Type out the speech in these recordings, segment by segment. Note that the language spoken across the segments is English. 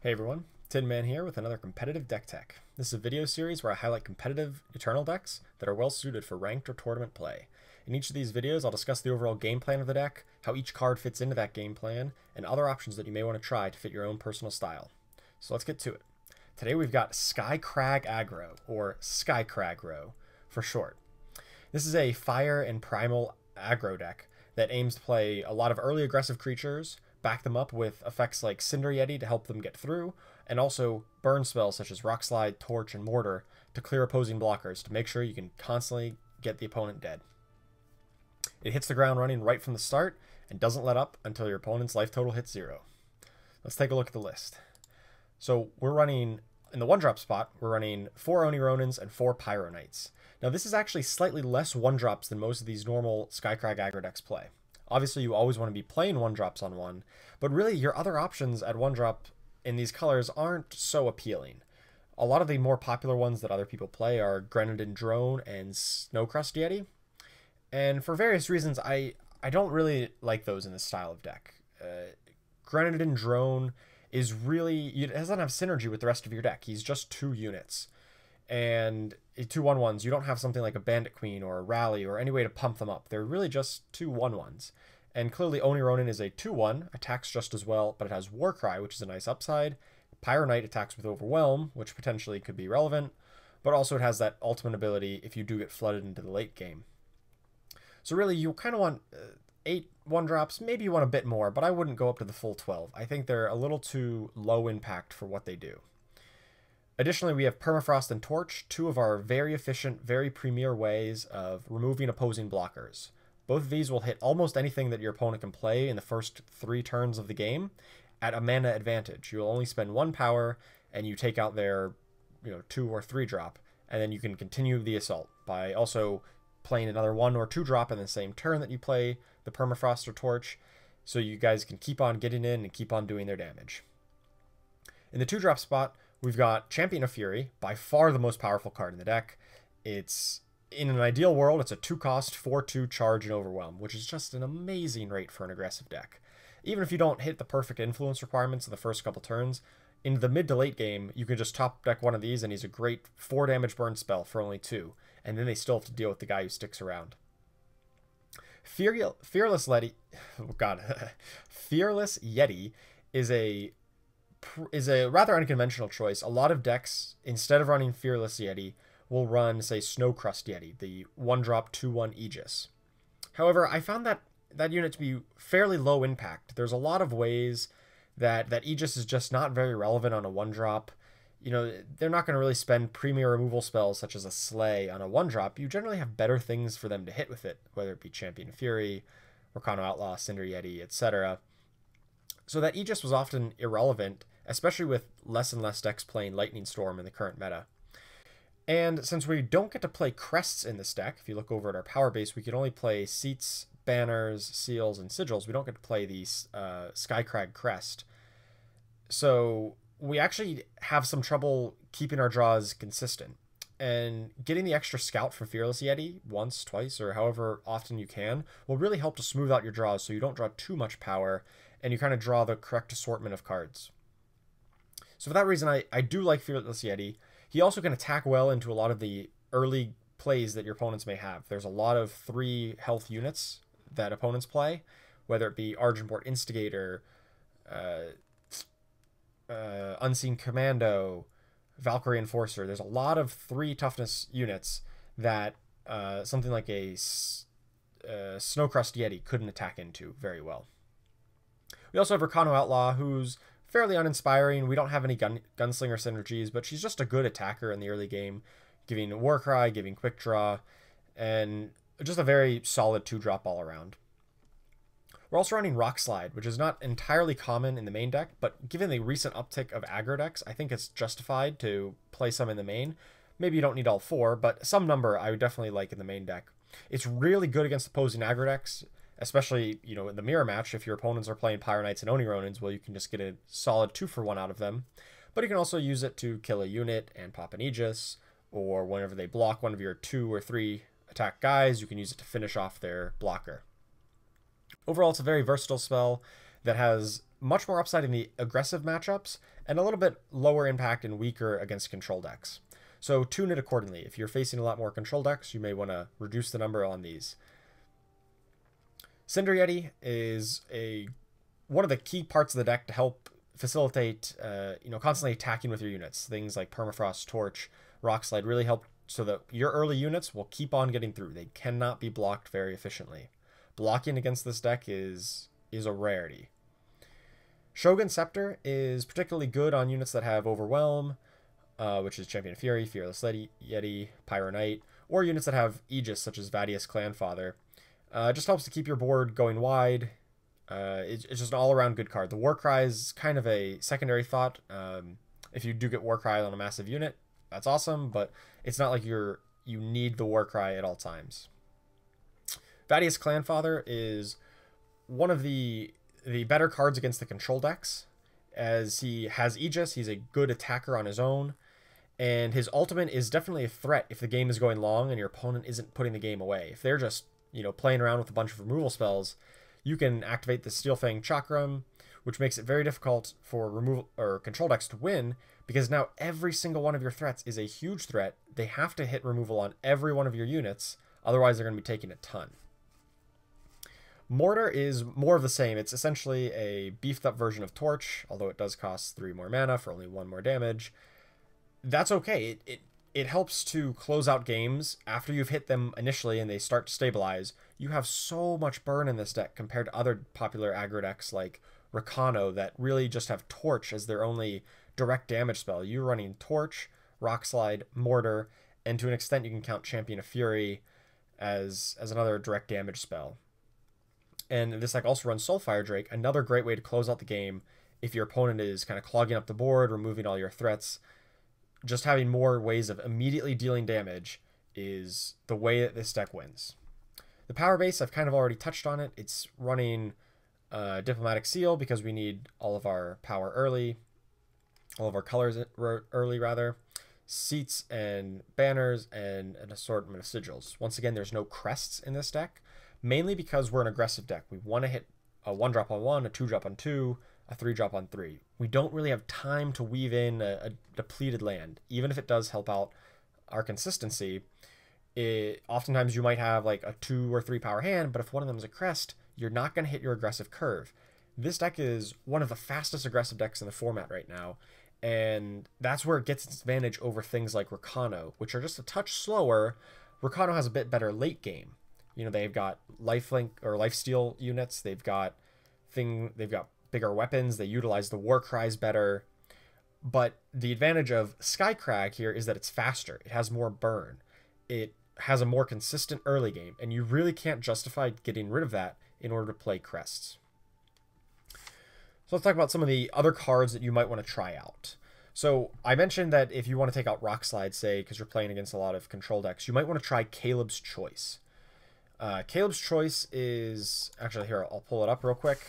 Hey everyone, Tin Man here with another competitive deck tech. This is a video series where I highlight competitive Eternal decks that are well suited for ranked or tournament play. In each of these videos, I'll discuss the overall game plan of the deck, how each card fits into that game plan, and other options that you may want to try to fit your own personal style. So let's get to it. Today we've got Skycraggro, or Skycraggro for short. This is a fire and primal aggro deck that aims to play a lot of early aggressive creatures, back them up with effects like Cinder Yeti to help them get through, and also burn spells such as Rockslide, Torch, and Mortar to clear opposing blockers to make sure you can constantly get the opponent dead. It hits the ground running right from the start and doesn't let up until your opponent's life total hits 0. Let's take a look at the list. So we're running, in the 1-drop spot, we're running 4 Oni Ronins and 4 Pyroknights. Now this is actually slightly less 1-drops than most of these normal Skycrag aggro decks play. Obviously, you always want to be playing 1-drops on 1, but really your other options at 1-drop in these colors aren't so appealing. A lot of the more popular ones that other people play are Grenadin Drone and Snowcrust Yeti, and for various reasons, I don't really like those in this style of deck. Grenadin Drone is really, it doesn't have synergy with the rest of your deck. He's just 2 units. And 2 1/1s, you don't have something like a Bandit Queen or a Rally or any way to pump them up. They're really just 2 1/1s. And clearly Oni Ronin is a 2/1, attacks just as well, but it has Warcry, which is a nice upside. Pyroknight attacks with Overwhelm, which potentially could be relevant, but also it has that ultimate ability if you do get flooded into the late game. So really you kind of want 8 1-drops, maybe you want a bit more, but I wouldn't go up to the full 12. I think they're a little too low impact for what they do. Additionally, we have Permafrost and Torch, 2 of our very efficient, very premier ways of removing opposing blockers. Both of these will hit almost anything that your opponent can play in the first 3 turns of the game at a mana advantage. You'll only spend 1 power, and you take out their 2 or 3 drop, and then you can continue the assault by also playing another 1 or 2 drop in the same turn that you play the Permafrost or Torch, so you guys can keep on getting in and keep on doing their damage. In the 2-drop spot, we've got Champion of Fury, by far the most powerful card in the deck. It's, in an ideal world, it's a 2-cost, 4/2 charge and overwhelm, which is just an amazing rate for an aggressive deck. Even if you don't hit the perfect influence requirements in the first couple turns, in the mid to late game, you can just top deck one of these and he's a great 4 damage burn spell for only 2, and then they still have to deal with the guy who sticks around. Fearless Yeti, oh god, Fearless Yeti is a rather unconventional choice. A lot of decks, instead of running Fearless Yeti, will run, say, Snowcrust Yeti, the 1-drop 2/1 Aegis. However, I found that unit to be fairly low impact. There's a lot of ways that Aegis is just not very relevant on a 1-drop. They're not going to really spend premier removal spells such as a Slay on a 1-drop. You generally have better things for them to hit with it, whether it be Champion of Fury, Rakano Outlaw, Cinder Yeti, etc. So that Aegis was often irrelevant, especially with less and less decks playing Lightning Storm in the current meta. And since we don't get to play crests in this deck, if you look over at our power base, we can only play seats, banners, seals, and sigils. We don't get to play the Skycrag crest. So we actually have some trouble keeping our draws consistent. And getting the extra scout for Fearless Yeti once, twice, or however often you can will really help to smooth out your draws so you don't draw too much power and you kind of draw the correct assortment of cards. So for that reason, I do like Fearless Yeti. He also can attack well into a lot of the early plays that your opponents may have. There's a lot of 3 health units that opponents play, whether it be Argenport Instigator, Unseen Commando, Valkyrie Enforcer. There's a lot of 3 toughness units that something like a Snowcrust Yeti couldn't attack into very well. We also have Rakano Outlaw, who's fairly uninspiring. We don't have any gunslinger synergies, but she's just a good attacker in the early game, giving Warcry, giving Quick Draw, and just a very solid 2-drop all around. We're also running Rockslide, which is not entirely common in the main deck, but given the recent uptick of aggro decks, I think it's justified to play some in the main. Maybe you don't need all 4, but some number I would definitely like in the main deck. It's really good against opposing aggro decks, especially, in the mirror match. If your opponents are playing Pyroknights and Oni Ronins, well, you can just get a solid 2-for-1 out of them. But you can also use it to kill a unit and pop an Aegis, or whenever they block one of your 2 or 3 attack guys, you can use it to finish off their blocker. Overall, it's a very versatile spell that has much more upside in the aggressive matchups, and a little bit lower impact and weaker against control decks. So tune it accordingly. If you're facing a lot more control decks, you may want to reduce the number on these. Cinder Yeti is one of the key parts of the deck to help facilitate, constantly attacking with your units. Things like Permafrost, Torch, Rockslide really help so that your early units will keep on getting through. They cannot be blocked very efficiently. Blocking against this deck is a rarity. Shogun Scepter is particularly good on units that have Overwhelm, which is Champion of Fury, Fearless Yeti, Pyroknight, or units that have Aegis, such as Vadius Clanfather. It just helps to keep your board going wide. It's just an all-around good card. The Warcry is kind of a secondary thought. If you do get Warcry on a massive unit, that's awesome, but it's not like you need the Warcry at all times. Vadius Clanfather is one of the better cards against the control decks, as he has Aegis. He's a good attacker on his own, and his ultimate is definitely a threat if the game is going long and your opponent isn't putting the game away. If they're just playing around with a bunch of removal spells, you can activate the Steel Fang Chakram, which makes it very difficult for removal or control decks to win, because now every single one of your threats is a huge threat. They have to hit removal on every one of your units, otherwise they're going to be taking a ton. Mortar is more of the same. It's essentially a beefed up version of Torch, although it does cost 3 more mana for only 1 more damage. That's okay. It helps to close out games after you've hit them initially and they start to stabilize. You have so much burn in this deck compared to other popular aggro decks like Rakano that really just have Torch as their only direct damage spell. You're running Torch, Rockslide, Mortar, and to an extent you can count Champion of Fury as another direct damage spell. And this deck also runs Soulfire Drake, another great way to close out the game if your opponent is kind of clogging up the board, removing all your threats. Just having more ways of immediately dealing damage is the way that this deck wins. The power base, I've kind of already touched on it. It's running Diplomatic Seal because we need all of our power early, all of our colors early rather, seats and banners, and an assortment of sigils. Once again, there's no crests in this deck, mainly because we're an aggressive deck. We want to hit a 1-drop on 1, a 2-drop on 2, a 3-drop on 3. We don't really have time to weave in a depleted land, even if it does help out our consistency. Oftentimes you might have like a 2 or 3 power hand, but if one of them is a crest, you're not going to hit your aggressive curve. This deck is one of the fastest aggressive decks in the format right now, and that's where it gets its advantage over things like Rakano, which are just a touch slower. Rakano has a bit better late game. They've got lifelink or lifesteal units. They've got bigger weapons. They utilize the war cries better. But the advantage of Skycrag here is that it's faster. It has more burn. It has a more consistent early game, and you really can't justify getting rid of that in order to play crests. So let's talk about some of the other cards that you might want to try out. So I mentioned that if you want to take out Rockslide, say, because you're playing against a lot of control decks, you might want to try Caleb's Choice. Caleb's Choice is... Actually, here, I'll pull it up real quick.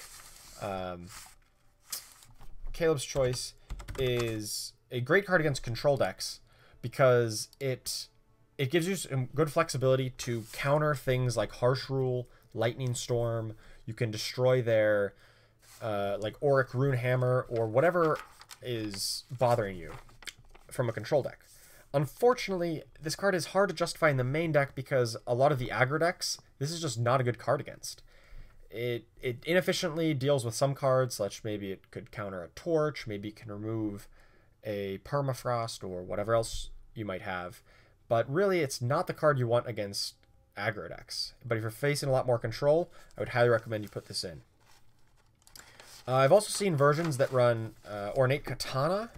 Caleb's Choice is a great card against control decks because it gives you some good flexibility to counter things like Harsh Rule, Lightning Storm. You can destroy their like Auric Runehammer or whatever is bothering you from a control deck. Unfortunately, this card is hard to justify in the main deck because a lot of the aggro decks, this is just not a good card against. It inefficiently deals with some cards, such maybe it could counter a Torch, maybe it can remove a Permafrost or whatever else you might have. But really, it's not the card you want against aggro decks. But if you're facing a lot more control, I would highly recommend you put this in. I've also seen versions that run Ornate Katana.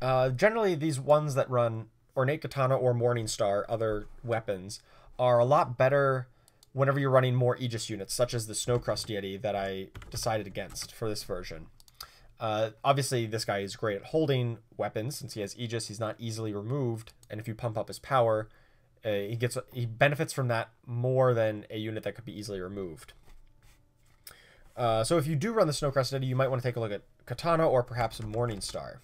Generally, these ones that run Ornate Katana or Morningstar, other weapons, are a lot better whenever you're running more Aegis units, such as the Snowcrust Yeti that I decided against for this version. Obviously, this guy is great at holding weapons. Since he has Aegis, he's not easily removed, and if you pump up his power, he benefits from that more than a unit that could be easily removed. So if you do run the Snowcrest Yeti, you might want to take a look at Katana or perhaps a Morningstar,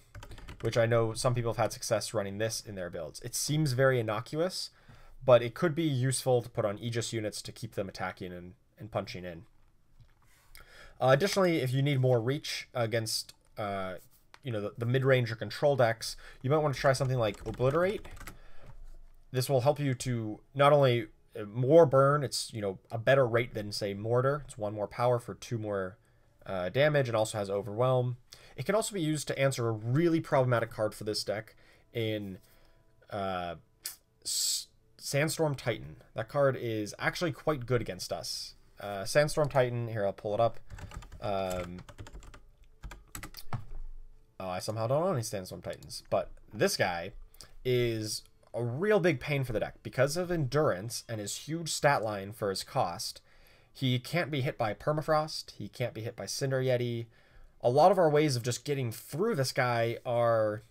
which I know some people have had success running this in their builds. It seems very innocuous, but it could be useful to put on Aegis units to keep them attacking and punching in. Additionally, if you need more reach against the mid-range or control decks, you might want to try something like Obliterate. This will help you to not only more burn, it's a better rate than say Mortar. It's 1 more power for 2 more damage, and also has Overwhelm. It can also be used to answer a really problematic card for this deck in Sandstorm Titan. That card is actually quite good against us. Sandstorm Titan, here I'll pull it up. Oh, I somehow don't own any Sandstorm Titans, but this guy is a real big pain for the deck. Because of endurance and his huge stat line for his cost, he can't be hit by Permafrost, he can't be hit by Cinder Yeti. A lot of our ways of just getting through this guy are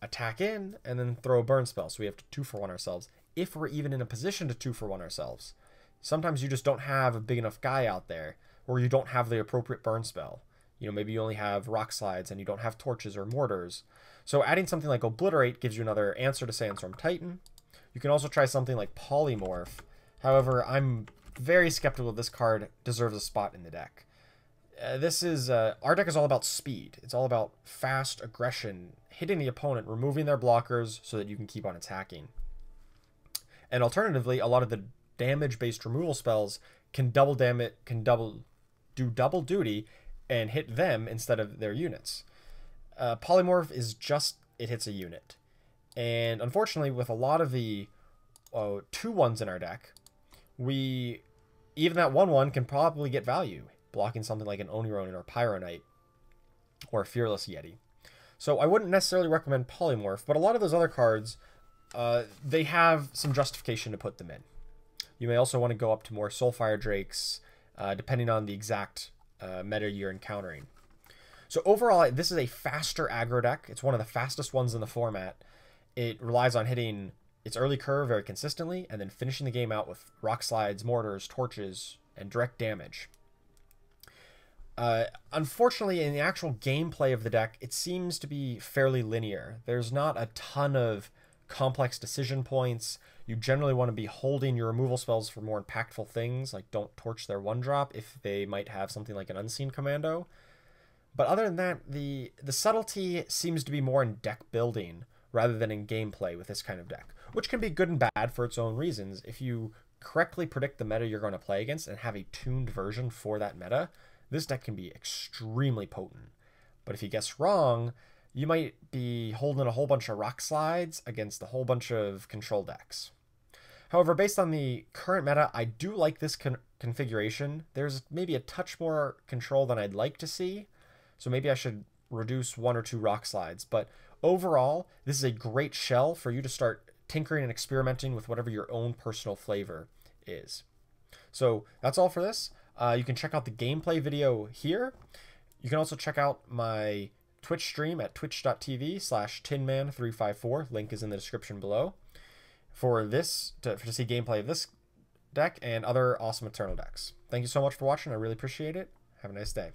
attack in and then throw a burn spell, so we have to 2-for-1 ourselves, if we're even in a position to 2-for-1 ourselves. Sometimes you just don't have a big enough guy out there, or you don't have the appropriate burn spell. Maybe you only have Rockslides and you don't have torches or mortars. So adding something like Obliterate gives you another answer to Sandstorm Titan. You can also try something like Polymorph. However, I'm very skeptical this card deserves a spot in the deck. Our deck is all about speed. It's all about fast aggression, hitting the opponent, removing their blockers so that you can keep on attacking. And alternatively, a lot of the damage-based removal spells can do double duty and hit them instead of their units. Polymorph is just, it hits a unit. And unfortunately, with a lot of the 2-1s in our deck, even that 1-1 can probably get value, blocking something like an Oni Ronin or Pyroknight or a Fearless Yeti. So I wouldn't necessarily recommend Polymorph, but a lot of those other cards, they have some justification to put them in. You may also want to go up to more Soulfire Drakes, depending on the exact meta you're encountering. So overall, this is a faster aggro deck. It's one of the fastest ones in the format. It relies on hitting its early curve very consistently, and then finishing the game out with Rockslides, Mortars, Torches, and direct damage. Unfortunately, in the actual gameplay of the deck, it seems to be fairly linear. There's not a ton of complex decision points. You generally want to be holding your removal spells for more impactful things, like don't torch their 1-drop if they might have something like an Unseen Commando. But other than that, the subtlety seems to be more in deck building rather than in gameplay with this kind of deck, which can be good and bad for its own reasons. If you correctly predict the meta you're going to play against and have a tuned version for that meta, this deck can be extremely potent. But if you guess wrong, you might be holding a whole bunch of Rockslides against a whole bunch of control decks. However, based on the current meta, I do like this configuration. There's maybe a touch more control than I'd like to see, so maybe I should reduce 1 or 2 Rockslides. But overall, this is a great shell for you to start tinkering and experimenting with whatever your own personal flavor is. So that's all for this. You can check out the gameplay video here. You can also check out my Twitch stream at twitch.tv/tinman354. Link is in the description below for this to see gameplay of this deck and other awesome Eternal decks. Thank you so much for watching. I really appreciate it. Have a nice day.